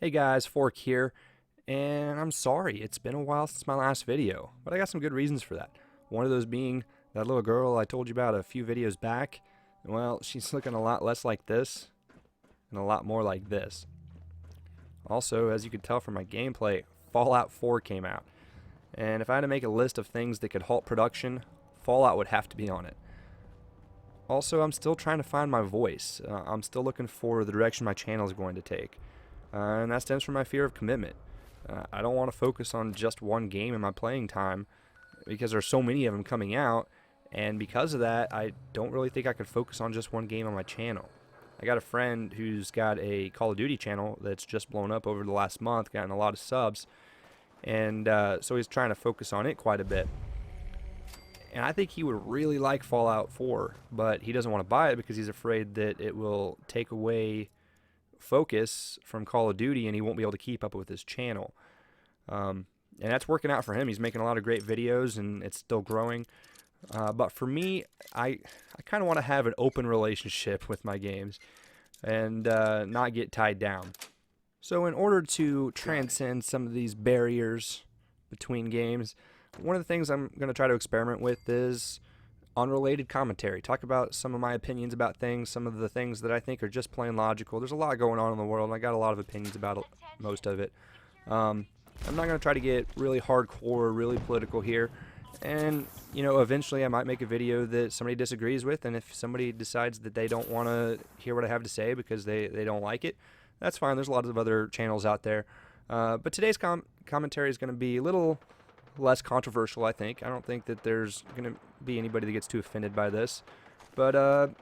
Hey guys, Fork here, and I'm sorry, it's been a while since my last video, but I got some good reasons for that. One of those being that little girl I told you about a few videos back. Well, she's looking a lot less like this, and a lot more like this. Also, as you could tell from my gameplay, Fallout 4 came out, and if I had to make a list of things that could halt production, Fallout would have to be on it. Also, I'm still trying to find my voice. I'm still looking for the direction my channel is going to take. And that stems from my fear of commitment. I don't want to focus on just one game in my playing time because there's so many of them coming out, and because of that, I don't really think I could focus on just one game on my channel. I got a friend who's got a Call of Duty channel that's just blown up over the last month, gotten a lot of subs, and so he's trying to focus on it quite a bit. And I think he would really like Fallout 4, but he doesn't want to buy it because he's afraid that it will take away focus from Call of Duty and he won't be able to keep up with his channel. And that's working out for him. He's making a lot of great videos and it's still growing. But for me, I kind of want to have an open relationship with my games and not get tied down. So in order to transcend some of these barriers between games, one of the things I'm going to try to experiment with is unrelated commentary. Talk about some of my opinions about things, some of the things that I think are just plain logical. There's a lot going on in the world, and I got a lot of opinions about most of it. I'm not going to try to get really hardcore, really political here. And, you know, eventually I might make a video that somebody disagrees with, and if somebody decides that they don't want to hear what I have to say because they don't like it, that's fine. There's a lot of other channels out there. But today's commentary is going to be a little less controversial, I think. I don't think that there's going to be anybody that gets too offended by this. But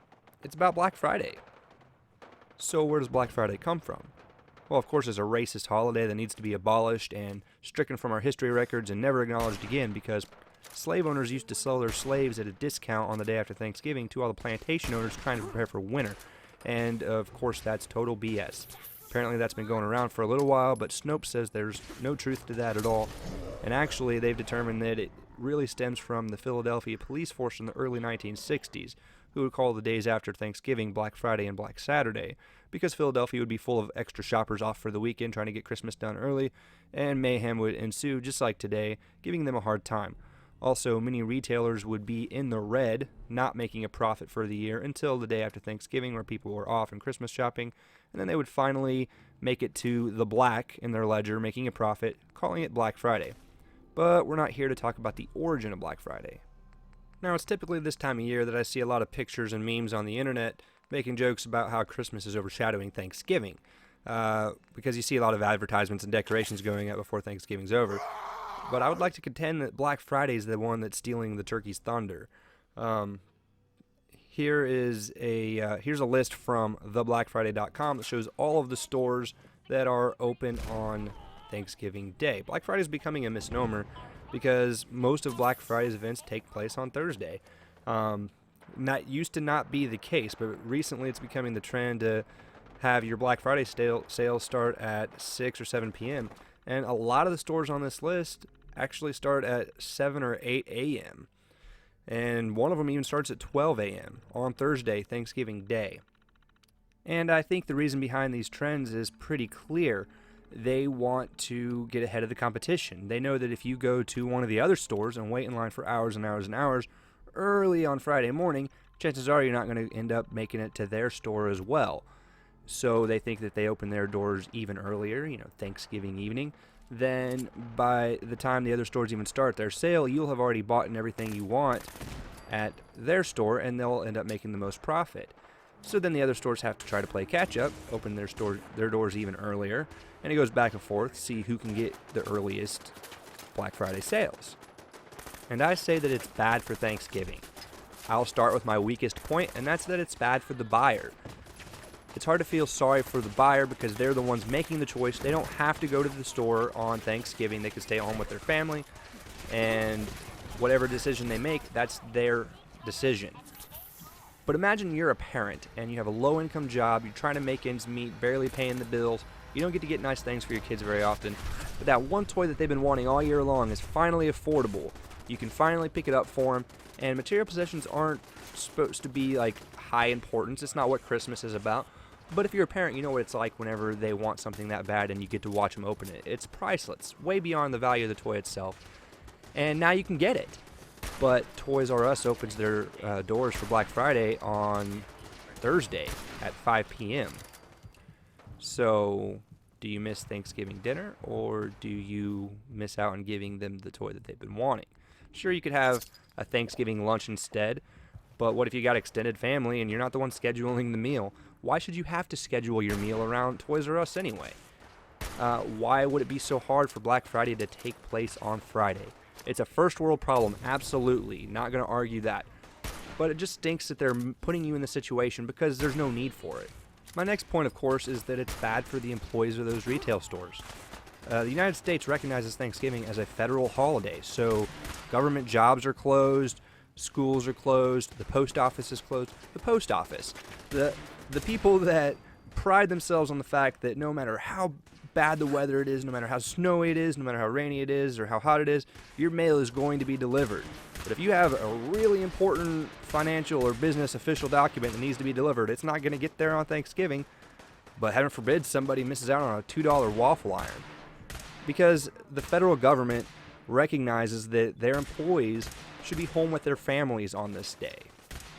it's about Black Friday. So where does Black Friday come from? Well, of course, it's a racist holiday that needs to be abolished and stricken from our history records and never acknowledged again because slave owners used to sell their slaves at a discount on the day after Thanksgiving to all the plantation owners trying to prepare for winter. And, of course, that's total BS. Apparently that's been going around for a little while, but Snopes says there's no truth to that at all. And actually, they've determined that it really stems from the Philadelphia police force in the early 1960s, who would call the days after Thanksgiving Black Friday and Black Saturday, because Philadelphia would be full of extra shoppers off for the weekend trying to get Christmas done early, and mayhem would ensue just like today, giving them a hard time. Also, many retailers would be in the red, not making a profit for the year until the day after Thanksgiving where people were off and Christmas shopping, and then they would finally make it to the black in their ledger, making a profit, calling it Black Friday. But we're not here to talk about the origin of Black Friday. Now, it's typically this time of year that I see a lot of pictures and memes on the internet making jokes about how Christmas is overshadowing Thanksgiving, because you see a lot of advertisements and decorations going up before Thanksgiving's over. But I would like to contend that Black Friday is the one that's stealing the turkey's thunder. Here's a list from theblackfriday.com that shows all of the stores that are open on Thanksgiving Day. Black Friday is becoming a misnomer because most of Black Friday's events take place on Thursday. That used to not be the case, but recently it's becoming the trend to have your Black Friday sales start at 6 or 7 p.m. And a lot of the stores on this list actually start at 7 or 8 a.m. And one of them even starts at 12 a.m. on Thursday, Thanksgiving Day. And I think the reason behind these trends is pretty clear. They want to get ahead of the competition. They know that if you go to one of the other stores and wait in line for hours and hours and hours early on Friday morning, chances are you're not going to end up making it to their store as well. So they think that they open their doors even earlier, Thanksgiving evening. Then by the time the other stores even start their sale, you'll have already bought in everything you want at their store, and they'll end up making the most profit. So then the other stores have to try to play catch up, open their doors even earlier, and it goes back and forth, see who can get the earliest Black Friday sales. And I say that it's bad for Thanksgiving. I'll start with my weakest point, and that's that it's bad for the buyer. It's hard to feel sorry for the buyer because they're the ones making the choice. They don't have to go to the store on Thanksgiving. They can stay home with their family, and whatever decision they make, that's their decision. But imagine you're a parent and you have a low-income job, you're trying to make ends meet, barely paying the bills. You don't get to get nice things for your kids very often, but that one toy that they've been wanting all year long is finally affordable. You can finally pick it up for them, and material possessions aren't supposed to be like high importance. It's not what Christmas is about. But if you're a parent, you know what it's like whenever they want something that bad and you get to watch them open it. It's priceless, way beyond the value of the toy itself. And now you can get it. But Toys R Us opens their doors for Black Friday on Thursday at 5 p.m. So, do you miss Thanksgiving dinner, or do you miss out on giving them the toy that they've been wanting? Sure, you could have a Thanksgiving lunch instead, but what if you got extended family and you're not the one scheduling the meal? Why should you have to schedule your meal around Toys R Us anyway? Why would it be so hard for Black Friday to take place on Friday? It's a first world problem, absolutely. Not going to argue that. But it just stinks that they're putting you in the situation because there's no need for it. My next point, of course, is that it's bad for the employees of those retail stores. The United States recognizes Thanksgiving as a federal holiday, so government jobs are closed, schools are closed, the post office is closed. The post office, the people that pride themselves on the fact that no matter how bad the weather it is, no matter how snowy it is, no matter how rainy it is, or how hot it is, your mail is going to be delivered. But if you have a really important financial or business official document that needs to be delivered, it's not going to get there on Thanksgiving. But heaven forbid somebody misses out on a $2 waffle iron. Because the federal government recognizes that their employees should be home with their families on this day.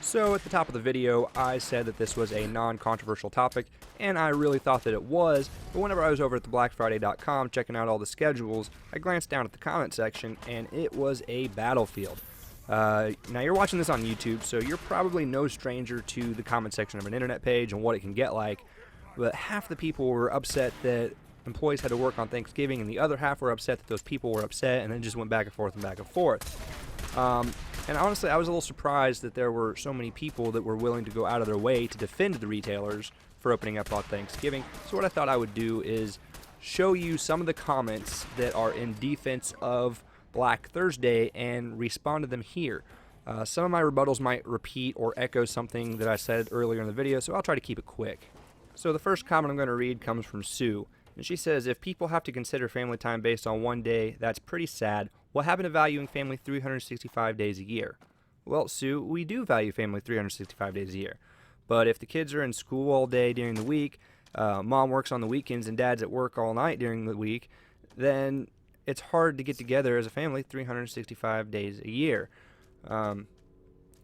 So at the top of the video, I said that this was a non-controversial topic, and I really thought that it was, but whenever I was over at theblackfriday.com checking out all the schedules, I glanced down at the comment section, and it was a battlefield. Now you're watching this on YouTube, so you're probably no stranger to the comment section of an internet page and what it can get like, but half the people were upset that employees had to work on Thanksgiving, and the other half were upset that those people were upset, and then just went back and forth and back and forth. And honestly, I was a little surprised that there were so many people that were willing to go out of their way to defend the retailers for opening up on Thanksgiving. So what I thought I would do is show you some of the comments that are in defense of Black Thursday and respond to them here. Some of my rebuttals might repeat or echo something that I said earlier in the video, so I'll try to keep it quick. So the first comment I'm going to read comes from Sue, and she says, if people have to consider family time based on one day, that's pretty sad. What happened to valuing family 365 days a year? Well, Sue, we do value family 365 days a year. But if the kids are in school all day during the week, mom works on the weekends and dad's at work all night during the week, then it's hard to get together as a family 365 days a year. And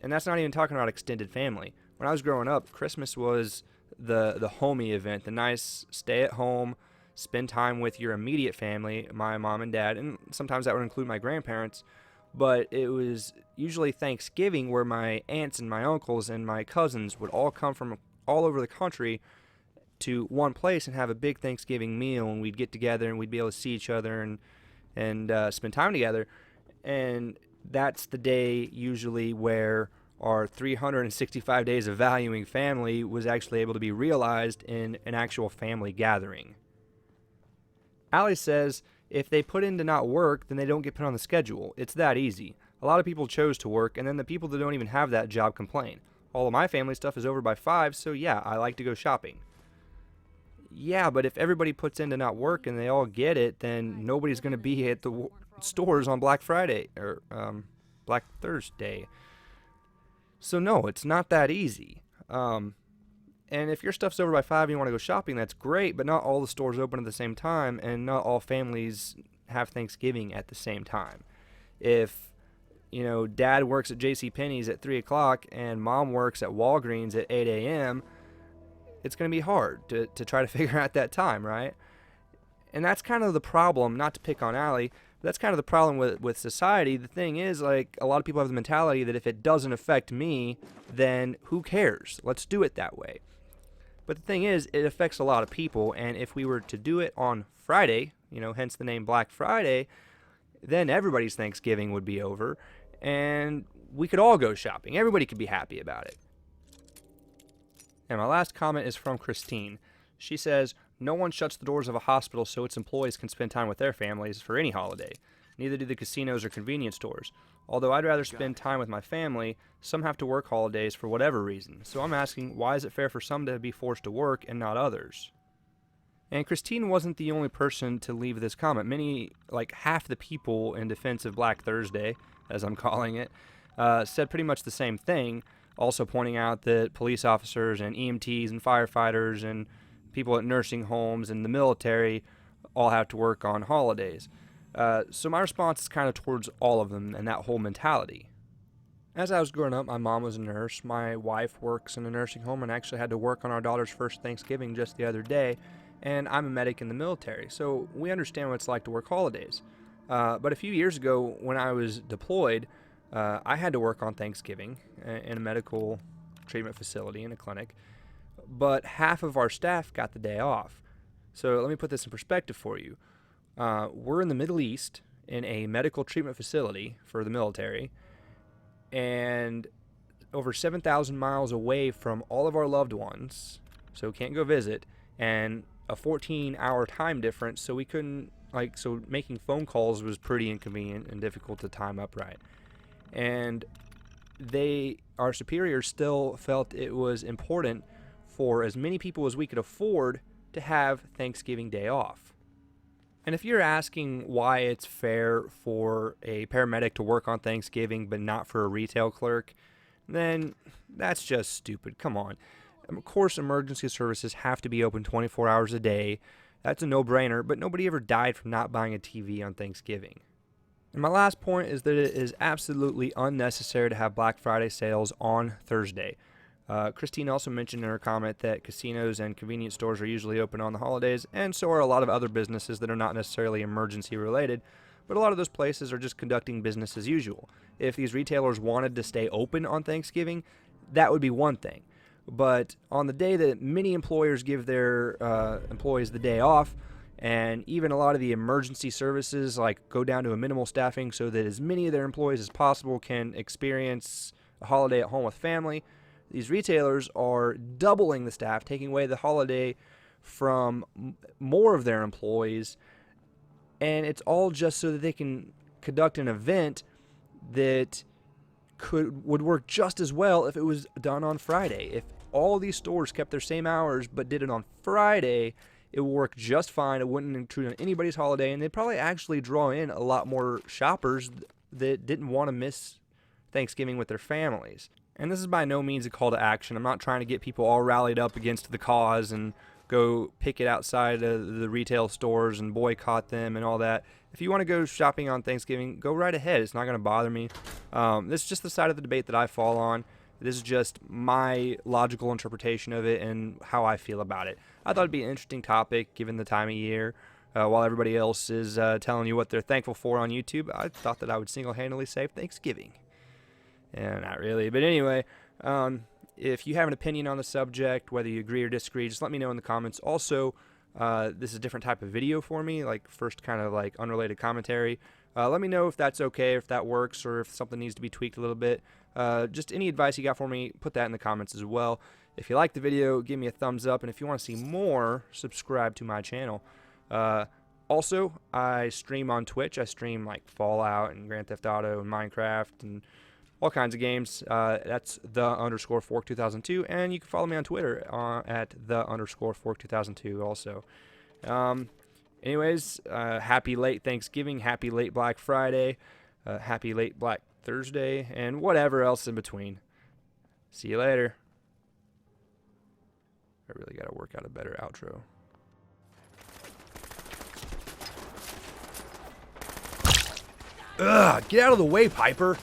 that's not even talking about extended family. When I was growing up, Christmas was the homey event, the nice stay at home, spend time with your immediate family, my mom and dad, and sometimes that would include my grandparents. But it was usually Thanksgiving where my aunts and my uncles and my cousins would all come from all over the country to one place and have a big Thanksgiving meal, and we'd get together and we'd be able to see each other and spend time together. And that's the day usually where our 365 days of valuing family was actually able to be realized in an actual family gathering. Allie says, if they put in to not work, then they don't get put on the schedule. It's that easy. A lot of people chose to work, and then the people that don't even have that job complain. All of my family stuff is over by 5, so yeah, I like to go shopping. Yeah, but if everybody puts in to not work and they all get it, then nobody's going to be at the stores on Black Friday, or Black Thursday. So no, it's not that easy. And if your stuff's over by 5 and you want to go shopping, that's great, but not all the stores open at the same time, and not all families have Thanksgiving at the same time. If, dad works at JCPenney's at 3 o'clock and mom works at Walgreens at 8 a.m., it's going to be hard to try to figure out that time, right? And that's kind of the problem, not to pick on Allie, but that's kind of the problem with society. The thing is, a lot of people have the mentality that if it doesn't affect me, then who cares? Let's do it that way. But the thing is, it affects a lot of people, and if we were to do it on Friday, hence the name Black Friday, then everybody's Thanksgiving would be over, and we could all go shopping. Everybody could be happy about it. And my last comment is from Christine. She says, no one shuts the doors of a hospital so its employees can spend time with their families for any holiday. Neither do the casinos or convenience stores. Although I'd rather spend time with my family, some have to work holidays for whatever reason. So I'm asking, why is it fair for some to be forced to work and not others? And Christine wasn't the only person to leave this comment. Many, half the people in defense of Black Thursday, as I'm calling it, said pretty much the same thing. Also pointing out that police officers and EMTs and firefighters and people at nursing homes and the military all have to work on holidays. So my response is kind of towards all of them and that whole mentality. As I was growing up, my mom was a nurse. My wife works in a nursing home and actually had to work on our daughter's first Thanksgiving just the other day. And I'm a medic in the military, so we understand what it's like to work holidays. But a few years ago, when I was deployed, I had to work on Thanksgiving in a medical treatment facility in a clinic. But half of our staff got the day off. So let me put this in perspective for you. We're in the Middle East in a medical treatment facility for the military, and over 7,000 miles away from all of our loved ones, so can't go visit, and a 14-hour time difference, so we couldn't, so making phone calls was pretty inconvenient and difficult to time up right. And our superiors still felt it was important for as many people as we could afford to have Thanksgiving Day off. And if you're asking why it's fair for a paramedic to work on Thanksgiving but not for a retail clerk, then that's just stupid. Come on. Of course, emergency services have to be open 24 hours a day. That's a no-brainer, but nobody ever died from not buying a TV on Thanksgiving. And my last point is that it is absolutely unnecessary to have Black Friday sales on Thursday. Christine also mentioned in her comment that casinos and convenience stores are usually open on the holidays, and so are a lot of other businesses that are not necessarily emergency related, but a lot of those places are just conducting business as usual. If these retailers wanted to stay open on Thanksgiving, that would be one thing. But on the day that many employers give their employees the day off, and even a lot of the emergency services go down to a minimal staffing so that as many of their employees as possible can experience a holiday at home with family, these retailers are doubling the staff, taking away the holiday from more of their employees, and it's all just so that they can conduct an event that would work just as well if it was done on Friday. If all these stores kept their same hours but did it on Friday, it would work just fine. It wouldn't intrude on anybody's holiday, and they'd probably actually draw in a lot more shoppers that didn't want to miss Thanksgiving with their families. And this is by no means a call to action. I'm not trying to get people all rallied up against the cause and go picket outside of the retail stores and boycott them and all that. If you want to go shopping on Thanksgiving, go right ahead. It's not going to bother me. This is just the side of the debate that I fall on. This is just my logical interpretation of it and how I feel about it. I thought it'd be an interesting topic given the time of year. While everybody else is telling you what they're thankful for on YouTube, I thought that I would single-handedly say Thanksgiving. And not really. But anyway, if you have an opinion on the subject, whether you agree or disagree, just let me know in the comments. Also, this is a different type of video for me, first kind of unrelated commentary. Let me know if that's okay, if that works, or if something needs to be tweaked a little bit. Just any advice you got for me, put that in the comments as well. If you like the video, give me a thumbs up, and if you want to see more, subscribe to my channel. Also, I stream on Twitch. I stream Fallout and Grand Theft Auto and Minecraft and all kinds of games. That's _Fork2002, and you can follow me on Twitter at _Fork2002 also. Anyways, happy late Thanksgiving, happy late Black Friday, happy late Black Thursday, and whatever else in between. See you later. I really gotta work out a better outro. Ugh, get out of the way, Piper.